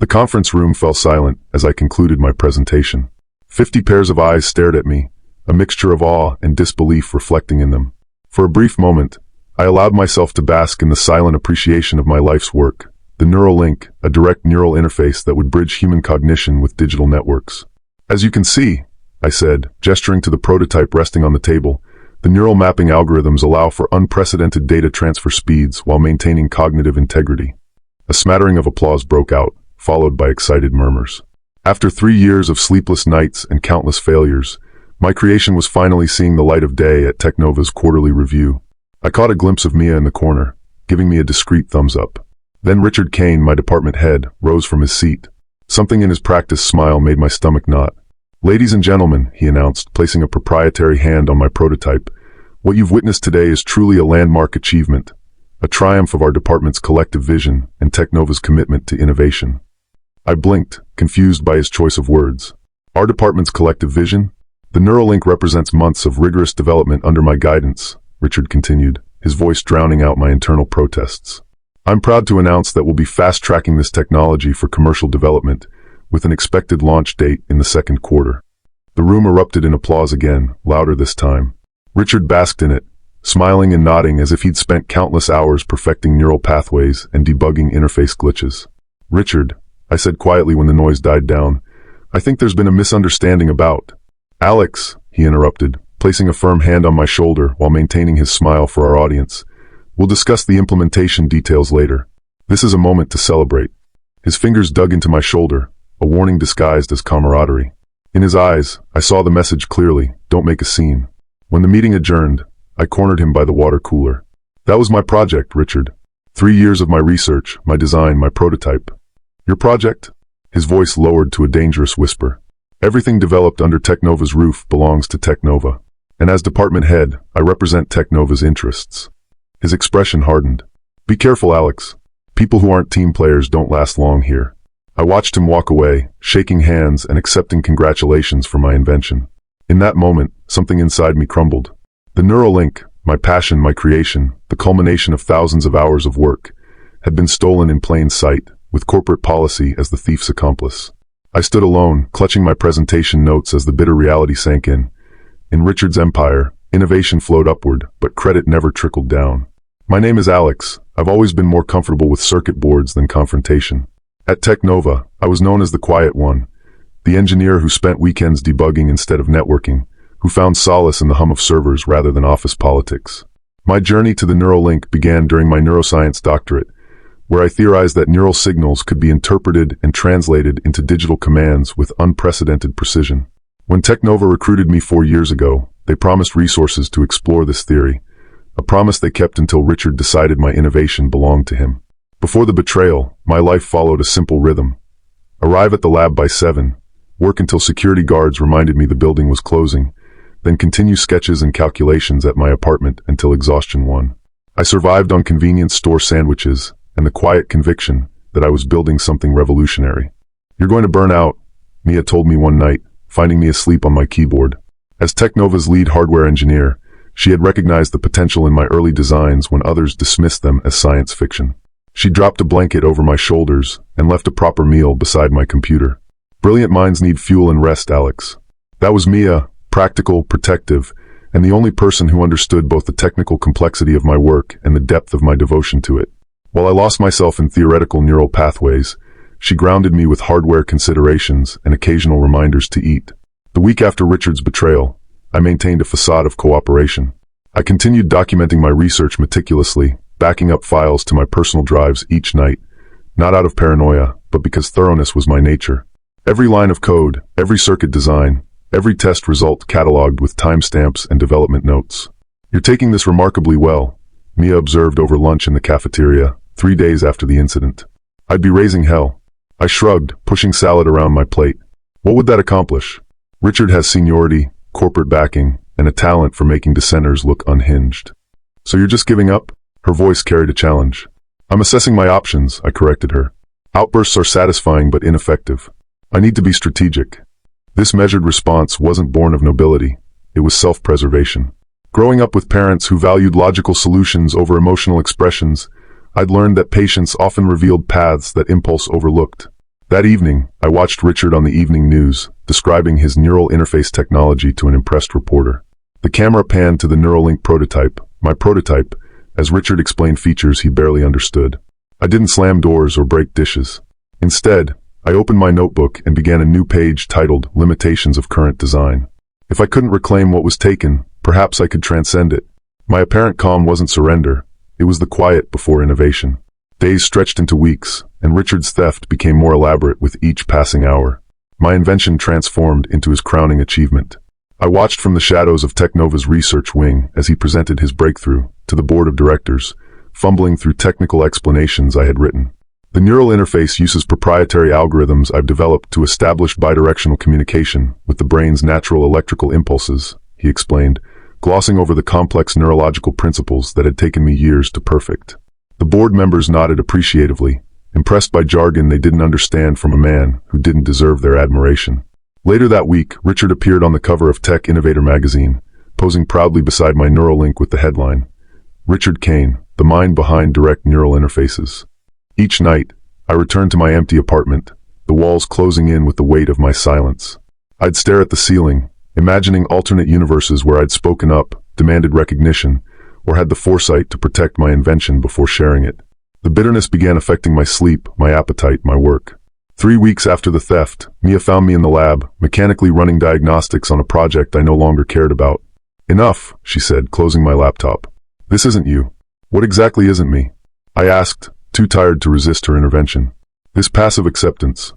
The conference room fell silent as I concluded my presentation. 50 pairs of eyes stared at me, a mixture of awe and disbelief reflecting in them. For a brief moment, I allowed myself to bask in the silent appreciation of my life's work, the neural link, a direct neural interface that would bridge human cognition with digital networks. As you can see, I said, gesturing to the prototype resting on the table, the neural mapping algorithms allow for unprecedented data transfer speeds while maintaining cognitive integrity. A smattering of applause broke out, followed by excited murmurs. After 3 years of sleepless nights and countless failures, my creation was finally seeing the light of day at Technova's quarterly review. I caught a glimpse of Mia in the corner, giving me a discreet thumbs up. Then Richard Kane, my department head, rose from his seat. Something in his practiced smile made my stomach knot. "Ladies and gentlemen," he announced, placing a proprietary hand on my prototype, "what you've witnessed today is truly a landmark achievement, a triumph of our department's collective vision and Technova's commitment to innovation." I blinked, confused by his choice of words. Our department's collective vision? The Neuralink represents months of rigorous development under my guidance, Richard continued, his voice drowning out my internal protests. "I'm proud to announce that we'll be fast-tracking this technology for commercial development, with an expected launch date in the second quarter." The room erupted in applause again, louder this time. Richard basked in it, smiling and nodding as if he'd spent countless hours perfecting neural pathways and debugging interface glitches. "Richard," I said quietly when the noise died down, "I think there's been a misunderstanding about—" "Alex," he interrupted, placing a firm hand on my shoulder while maintaining his smile for our audience. "We'll discuss the implementation details later. This is a moment to celebrate." His fingers dug into my shoulder, a warning disguised as camaraderie. In his eyes, I saw the message clearly: don't make a scene. When the meeting adjourned, I cornered him by the water cooler. "That was my project, Richard. 3 years of my research, my design, my prototype." "Your project?" His voice lowered to a dangerous whisper. "Everything developed under Technova's roof belongs to Technova. And as department head, I represent Technova's interests." His expression hardened. "Be careful, Alex. People who aren't team players don't last long here." I watched him walk away, shaking hands and accepting congratulations for my invention. In that moment, something inside me crumbled. The Neuralink, my passion, my creation, the culmination of thousands of hours of work, had been stolen in plain sight, with corporate policy as the thief's accomplice. I stood alone, clutching my presentation notes as the bitter reality sank in. In Richard's empire, innovation flowed upward, but credit never trickled down. "My name is Alex. I've always been more comfortable with circuit boards than confrontation. At Technova, I was known as the quiet one, the engineer who spent weekends debugging instead of networking, who found solace in the hum of servers rather than office politics. My journey to the Neuralink began during my neuroscience doctorate, where I theorized that neural signals could be interpreted and translated into digital commands with unprecedented precision. When Technova recruited me 4 years ago, they promised resources to explore this theory, a promise they kept until Richard decided my innovation belonged to him. Before the betrayal, my life followed a simple rhythm. Arrive at the lab by 7, work until security guards reminded me the building was closing, then continue sketches and calculations at my apartment until exhaustion won. I survived on convenience store sandwiches and the quiet conviction that I was building something revolutionary. "You're going to burn out," Mia told me one night, finding me asleep on my keyboard. As Technova's lead hardware engineer, she had recognized the potential in my early designs when others dismissed them as science fiction. She dropped a blanket over my shoulders and left a proper meal beside my computer. "Brilliant minds need fuel and rest, Alex." That was Mia, practical, protective, and the only person who understood both the technical complexity of my work and the depth of my devotion to it. While I lost myself in theoretical neural pathways, she grounded me with hardware considerations and occasional reminders to eat. The week after Richard's betrayal, I maintained a facade of cooperation. I continued documenting my research meticulously, backing up files to my personal drives each night, not out of paranoia, but because thoroughness was my nature. Every line of code, every circuit design, every test result cataloged with timestamps and development notes. "You're taking this remarkably well," Mia observed over lunch in the cafeteria, 3 days after the incident. I'd be raising hell. I shrugged, pushing salad around my plate. What would that accomplish? Richard has seniority, corporate backing, and a talent for making dissenters look unhinged. "So you're just giving up?" Her voice carried a challenge. "I'm assessing my options," I corrected her. "Outbursts are satisfying but ineffective. I need to be strategic." This measured response wasn't born of nobility. It was self-preservation. Growing up with parents who valued logical solutions over emotional expressions, I'd learned that patience often revealed paths that impulse overlooked. That evening, I watched Richard on the evening news, describing his neural interface technology to an impressed reporter. The camera panned to the Neuralink prototype, my prototype, as Richard explained features he barely understood. I didn't slam doors or break dishes. Instead, I opened my notebook and began a new page titled Limitations of Current Design. If I couldn't reclaim what was taken, perhaps I could transcend it. My apparent calm wasn't surrender. It was the quiet before innovation. Days stretched into weeks, and Richard's theft became more elaborate with each passing hour. My invention transformed into his crowning achievement. I watched from the shadows of Technova's research wing as he presented his breakthrough to the board of directors, fumbling through technical explanations I had written. The neural interface uses proprietary algorithms I've developed to establish bidirectional communication with the brain's natural electrical impulses, he explained, glossing over the complex neurological principles that had taken me years to perfect. The board members nodded appreciatively, impressed by jargon they didn't understand from a man who didn't deserve their admiration. Later that week, Richard appeared on the cover of Tech Innovator magazine, posing proudly beside my Neuralink with the headline, Richard Kane, the mind behind direct neural interfaces. Each night, I returned to my empty apartment, the walls closing in with the weight of my silence. I'd stare at the ceiling, imagining alternate universes where I'd spoken up, demanded recognition, or had the foresight to protect my invention before sharing it. The bitterness began affecting my sleep, my appetite, my work. 3 weeks after the theft, Mia found me in the lab, mechanically running diagnostics on a project I no longer cared about. Enough, she said, closing my laptop. This isn't you. What exactly isn't me? I asked, too tired to resist her intervention. This passive acceptance.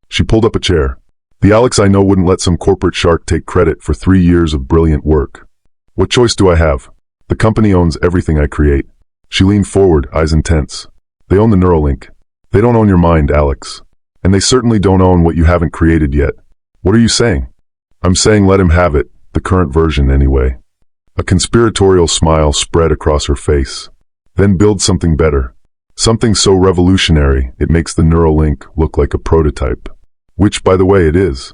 She pulled up a chair. The Alex I know wouldn't let some corporate shark take credit for 3 years of brilliant work. What choice do I have? The company owns everything I create. She leaned forward, eyes intense. They own the Neuralink. They don't own your mind, Alex. And they certainly don't own what you haven't created yet. What are you saying? I'm saying let him have it, the current version anyway. A conspiratorial smile spread across her face. Then build something better. Something so revolutionary it makes the Neuralink look like a prototype. Which, by the way, it is.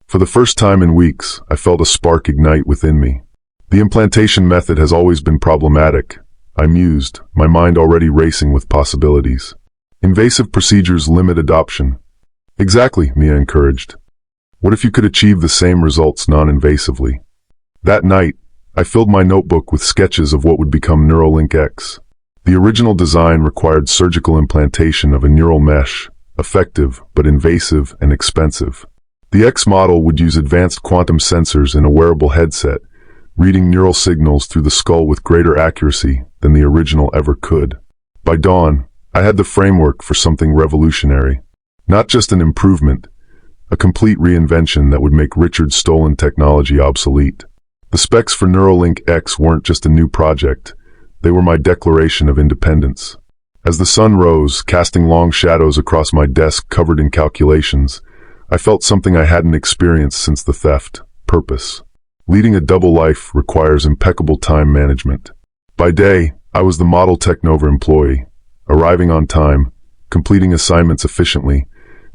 For the first time in weeks, I felt a spark ignite within me. The implantation method has always been problematic, I mused, my mind already racing with possibilities. Invasive procedures limit adoption. Exactly, Mia encouraged. What if you could achieve the same results non-invasively? That night, I filled my notebook with sketches of what would become Neuralink X. The original design required surgical implantation of a neural mesh, effective but invasive and expensive. The X model would use advanced quantum sensors in a wearable headset, reading neural signals through the skull with greater accuracy than the original ever could. By dawn, I had the framework for something revolutionary. Not just an improvement, a complete reinvention that would make Richard's stolen technology obsolete. The specs for Neuralink X weren't just a new project, they were my declaration of independence. As the sun rose, casting long shadows across my desk covered in calculations, I felt something I hadn't experienced since the theft: purpose. Leading a double life requires impeccable time management. By day, I was the model Technova employee, arriving on time, completing assignments efficiently,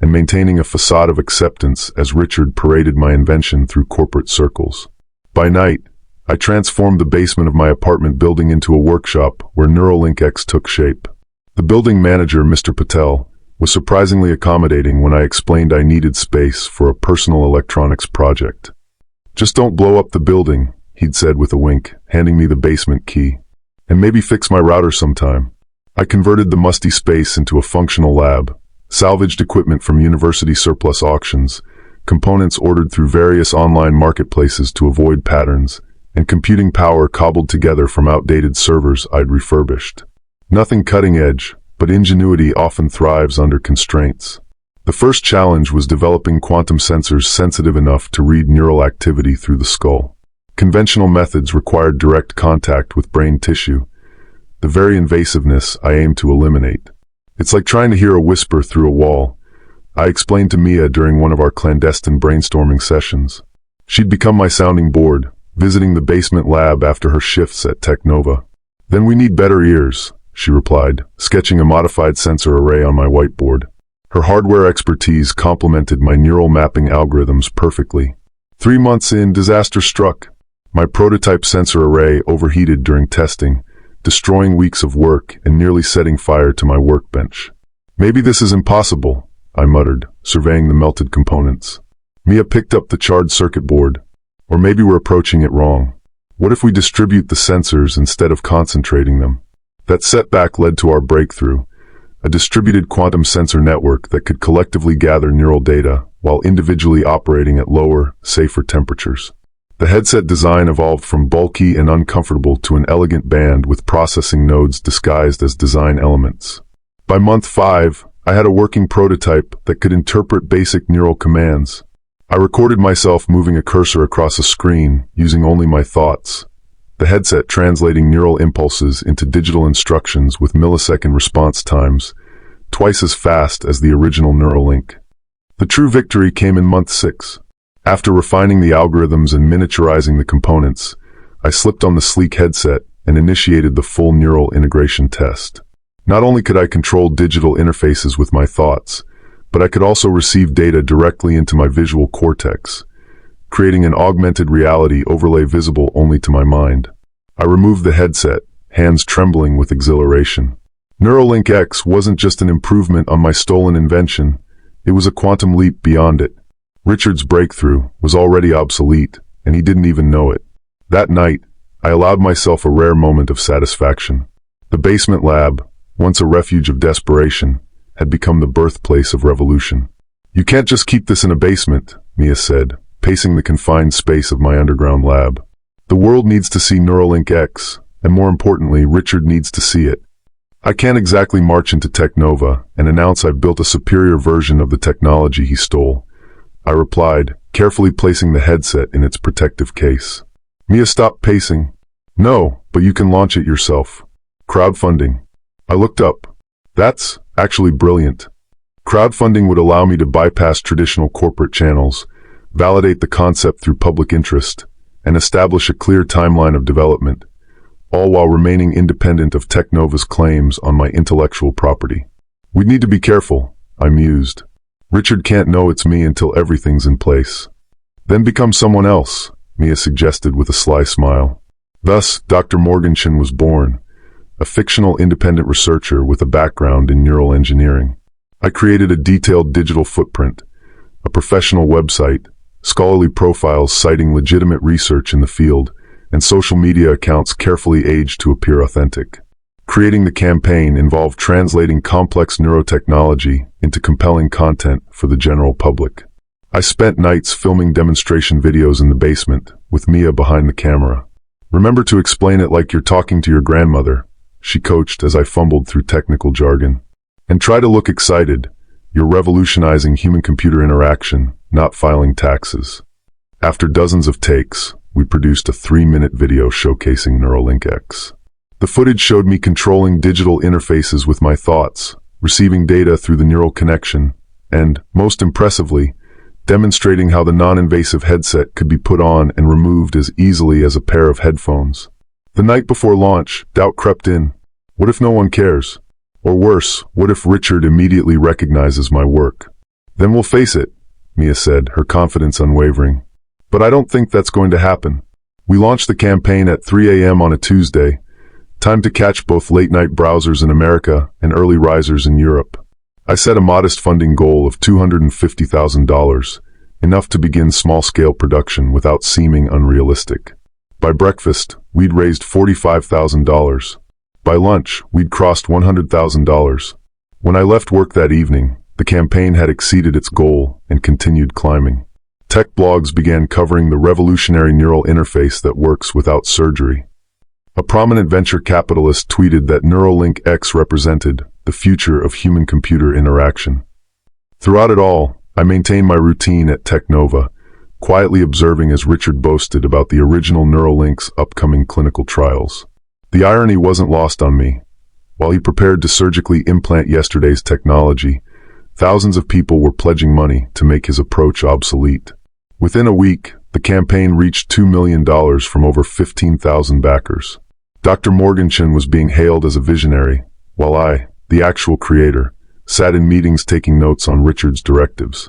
and maintaining a facade of acceptance as Richard paraded my invention through corporate circles. By night, I transformed the basement of my apartment building into a workshop where Neuralink X took shape. The building manager, Mr. Patel, was surprisingly accommodating when I explained I needed space for a personal electronics project. Just don't blow up the building, he'd said with a wink, handing me the basement key. And maybe fix my router sometime. I converted the musty space into a functional lab, salvaged equipment from university surplus auctions, components ordered through various online marketplaces to avoid patterns, and computing power cobbled together from outdated servers I'd refurbished. Nothing cutting edge, but ingenuity often thrives under constraints. The first challenge was developing quantum sensors sensitive enough to read neural activity through the skull. Conventional methods required direct contact with brain tissue, the very invasiveness I aimed to eliminate. It's like trying to hear a whisper through a wall, I explained to Mia during one of our clandestine brainstorming sessions. She'd become my sounding board, visiting the basement lab after her shifts at Technova. Then we need better ears, she replied, sketching a modified sensor array on my whiteboard. Her hardware expertise complemented my neural mapping algorithms perfectly. 3 months in, disaster struck. My prototype sensor array overheated during testing, destroying weeks of work and nearly setting fire to my workbench. Maybe this is impossible, I muttered, surveying the melted components. Mia picked up the charred circuit board. Or maybe we're approaching it wrong. What if we distribute the sensors instead of concentrating them? That setback led to our breakthrough, a distributed quantum sensor network that could collectively gather neural data while individually operating at lower, safer temperatures. The headset design evolved from bulky and uncomfortable to an elegant band with processing nodes disguised as design elements. By month 5, I had a working prototype that could interpret basic neural commands. I recorded myself moving a cursor across a screen using only my thoughts, the headset translating neural impulses into digital instructions with millisecond response times, twice as fast as the original Neuralink. The true victory came in month 6. After refining the algorithms and miniaturizing the components, I slipped on the sleek headset and initiated the full neural integration test. Not only could I control digital interfaces with my thoughts, but I could also receive data directly into my visual cortex, creating an augmented reality overlay visible only to my mind. I removed the headset, hands trembling with exhilaration. Neuralink X wasn't just an improvement on my stolen invention, it was a quantum leap beyond it. Richard's breakthrough was already obsolete, and he didn't even know it. That night, I allowed myself a rare moment of satisfaction. The basement lab, once a refuge of desperation, had become the birthplace of revolution. "You can't just keep this in a basement," Mia said, pacing the confined space of my underground lab. "The world needs to see Neuralink X, and more importantly, Richard needs to see it. I can't exactly march into Technova and announce I've built a superior version of the technology he stole," I replied, carefully placing the headset in its protective case. Mia stopped pacing. "No, but you can launch it yourself. Crowdfunding." I looked up. "That's actually brilliant. Crowdfunding would allow me to bypass traditional corporate channels, validate the concept through public interest, and establish a clear timeline of development, all while remaining independent of Technova's claims on my intellectual property. We'd need to be careful," I mused. "Richard can't know it's me until everything's in place." "Then become someone else," Mia suggested with a sly smile. Thus, Dr. Morgenstern was born, a fictional independent researcher with a background in neural engineering. I created a detailed digital footprint, a professional website, scholarly profiles citing legitimate research in the field, and social media accounts carefully aged to appear authentic. Creating the campaign involved translating complex neurotechnology into compelling content for the general public. I spent nights filming demonstration videos in the basement, with Mia behind the camera. "Remember to explain it like you're talking to your grandmother," she coached as I fumbled through technical jargon. "And try to look excited. You're revolutionizing human-computer interaction, not filing taxes." After dozens of takes, we produced a 3-minute video showcasing Neuralink X. The footage showed me controlling digital interfaces with my thoughts, receiving data through the neural connection, and, most impressively, demonstrating how the non-invasive headset could be put on and removed as easily as a pair of headphones. The night before launch, doubt crept in. What if no one cares? Or worse, what if Richard immediately recognizes my work? "Then we'll face it," Mia said, her confidence unwavering. "But I don't think that's going to happen." We launched the campaign at 3 a.m. on a Tuesday, time to catch both late-night browsers in America and early risers in Europe. I set a modest funding goal of $250,000, enough to begin small-scale production without seeming unrealistic. By breakfast, we'd raised $45,000. By lunch, we'd crossed $100,000. When I left work that evening, the campaign had exceeded its goal and continued climbing. Tech blogs began covering the revolutionary neural interface that works without surgery. A prominent venture capitalist tweeted that Neuralink X represented the future of human-computer interaction. Throughout it all, I maintained my routine at Technova, quietly observing as Richard boasted about the original Neuralink's upcoming clinical trials. The irony wasn't lost on me. While he prepared to surgically implant yesterday's technology, thousands of people were pledging money to make his approach obsolete. Within a week, the campaign reached $2 million from over 15,000 backers. Dr. Morgenstern was being hailed as a visionary, while I, the actual creator, sat in meetings taking notes on Richard's directives.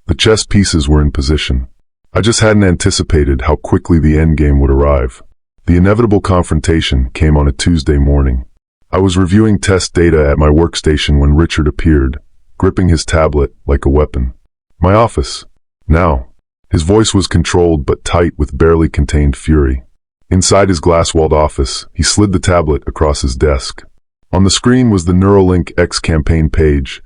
The chess pieces were in position. I just hadn't anticipated how quickly the endgame would arrive. The inevitable confrontation came on a Tuesday morning. I was reviewing test data at my workstation when Richard appeared, gripping his tablet like a weapon. My office. Now. His voice was controlled but tight with barely contained fury. Inside his glass-walled office, he slid the tablet across his desk. On the screen was the Neuralink X campaign page,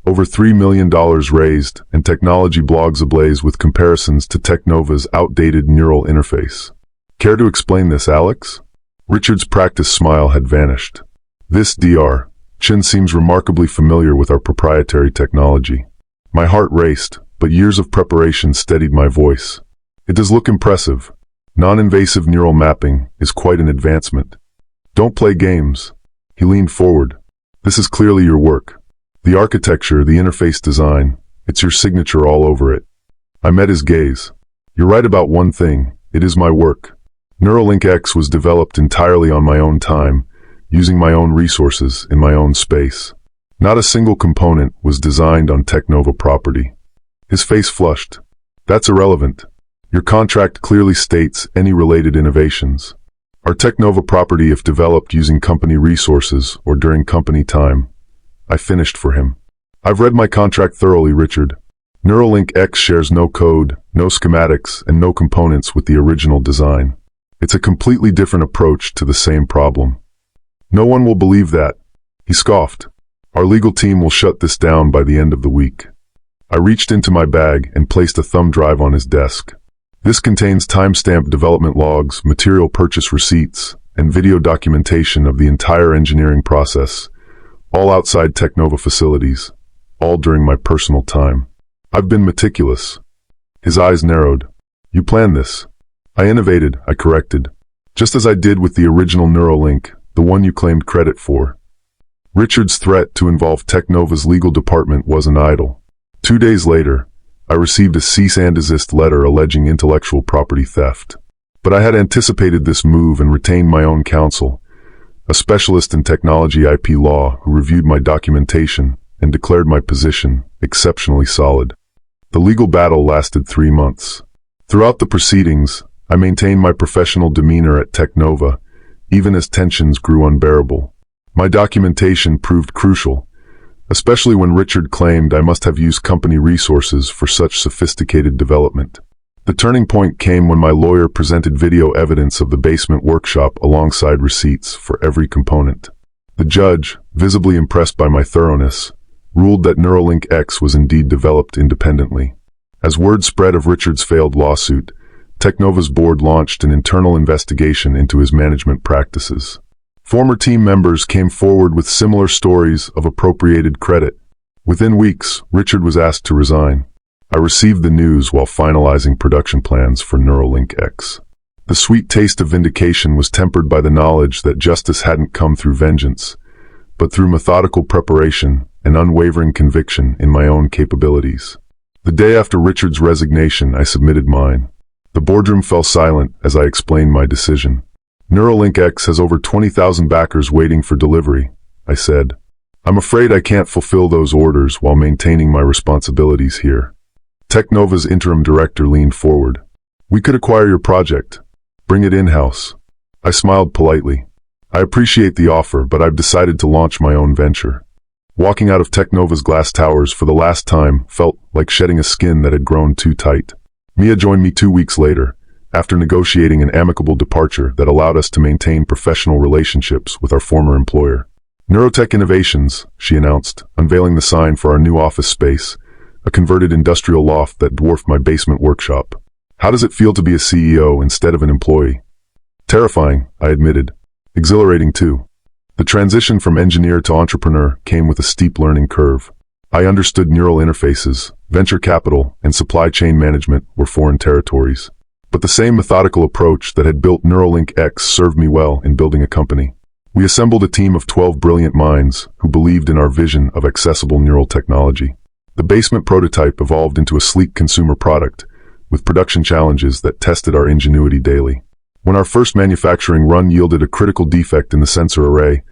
over $3 million raised, and technology blogs ablaze with comparisons to Technova's outdated neural interface. Care to explain this, Alex? Richard's practiced smile had vanished. This, Dr. Chin, seems remarkably familiar with our proprietary technology. My heart raced, but years of preparation steadied my voice. It does look impressive. Non-invasive neural mapping is quite an advancement. Don't play games. He leaned forward. This is clearly your work. The architecture, the interface design, it's your signature all over it. I met his gaze. You're right about one thing. It is my work. Neuralink X was developed entirely on my own time, using my own resources in my own space. Not a single component was designed on Technova property. His face flushed. That's irrelevant. Your contract clearly states any related innovations. Our Technova property, if developed using company resources or during company time. I finished for him. I've read my contract thoroughly, Richard. Neuralink X shares no code, no schematics, and no components with the original design. It's a completely different approach to the same problem. No one will believe that. He scoffed. Our legal team will shut this down by the end of the week. I reached into my bag and placed a thumb drive on his desk. This contains timestamped development logs, material purchase receipts, and video documentation of the entire engineering process, all outside Technova facilities, all during my personal time. I've been meticulous. His eyes narrowed. You planned this. I innovated, I corrected. Just as I did with the original Neuralink, the one you claimed credit for. Richard's threat to involve Technova's legal department wasn't idle. 2 days later, I received a cease and desist letter alleging intellectual property theft. But I had anticipated this move and retained my own counsel, a specialist in technology IP law who reviewed my documentation and declared my position exceptionally solid. The legal battle lasted 3 months. Throughout the proceedings, I maintained my professional demeanor at Technova, even as tensions grew unbearable. My documentation proved crucial, especially when Richard claimed I must have used company resources for such sophisticated development. The turning point came when my lawyer presented video evidence of the basement workshop alongside receipts for every component. The judge, visibly impressed by my thoroughness, ruled that Neuralink X was indeed developed independently. As word spread of Richard's failed lawsuit, Technova's board launched an internal investigation into his management practices. Former team members came forward with similar stories of appropriated credit. Within weeks, Richard was asked to resign. I received the news while finalizing production plans for Neuralink X. The sweet taste of vindication was tempered by the knowledge that justice hadn't come through vengeance, but through methodical preparation and unwavering conviction in my own capabilities. The day after Richard's resignation, I submitted mine. The boardroom fell silent as I explained my decision. Neuralink X has over 20,000 backers waiting for delivery, I said. I'm afraid I can't fulfill those orders while maintaining my responsibilities here. Technova's interim director leaned forward. We could acquire your project. Bring it in-house. I smiled politely. I appreciate the offer, but I've decided to launch my own venture. Walking out of Technova's glass towers for the last time felt like shedding a skin that had grown too tight. Mia joined me 2 weeks later, after negotiating an amicable departure that allowed us to maintain professional relationships with our former employer. Neurotech Innovations, she announced, unveiling the sign for our new office space, a converted industrial loft that dwarfed my basement workshop. How does it feel to be a CEO instead of an employee? Terrifying, I admitted. Exhilarating too. The transition from engineer to entrepreneur came with a steep learning curve. I understood neural interfaces, venture capital, and supply chain management were foreign territories. But the same methodical approach that had built Neuralink X served me well in building a company. We assembled a team of 12 brilliant minds who believed in our vision of accessible neural technology. The basement prototype evolved into a sleek consumer product, with production challenges that tested our ingenuity daily. When our first manufacturing run yielded a critical defect in the sensor array,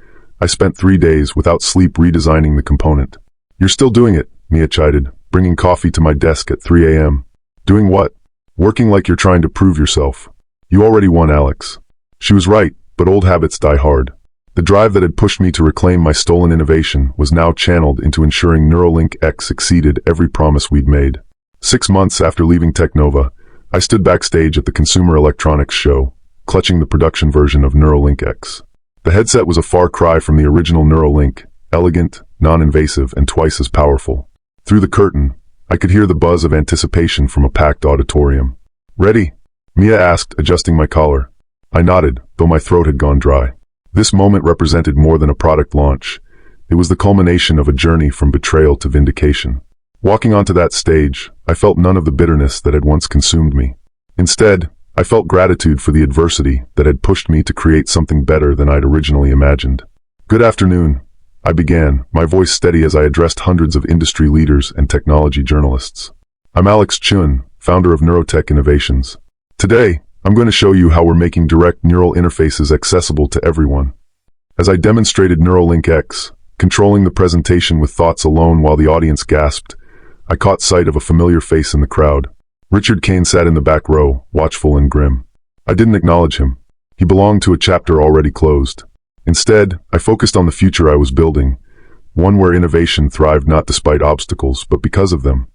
I spent 3 days without sleep redesigning the component. You're still doing it, Mia chided, bringing coffee to my desk at 3 a.m. Doing what? Working like you're trying to prove yourself. You already won, Alex. She was right, but old habits die hard. The drive that had pushed me to reclaim my stolen innovation was now channeled into ensuring Neuralink X exceeded every promise we'd made. 6 months after leaving Technova, I stood backstage at the Consumer Electronics Show, clutching the production version of Neuralink X. The headset was a far cry from the original Neuralink, elegant, non-invasive, and twice as powerful. Through the curtain, I could hear the buzz of anticipation from a packed auditorium. "Ready?" Mia asked, adjusting my collar. I nodded, though my throat had gone dry. This moment represented more than a product launch. It was the culmination of a journey from betrayal to vindication. Walking onto that stage, I felt none of the bitterness that had once consumed me. Instead, I felt gratitude for the adversity that had pushed me to create something better than I'd originally imagined. "Good afternoon," I began, my voice steady as I addressed hundreds of industry leaders and technology journalists. "I'm Alex Chun, founder of Neurotech Innovations. Today, I'm going to show you how we're making direct neural interfaces accessible to everyone." As I demonstrated Neuralink X, controlling the presentation with thoughts alone while the audience gasped, I caught sight of a familiar face in the crowd. Richard Kane sat in the back row, watchful and grim. I didn't acknowledge him. He belonged to a chapter already closed. Instead, I focused on the future I was building, one where innovation thrived not despite obstacles, but because of them.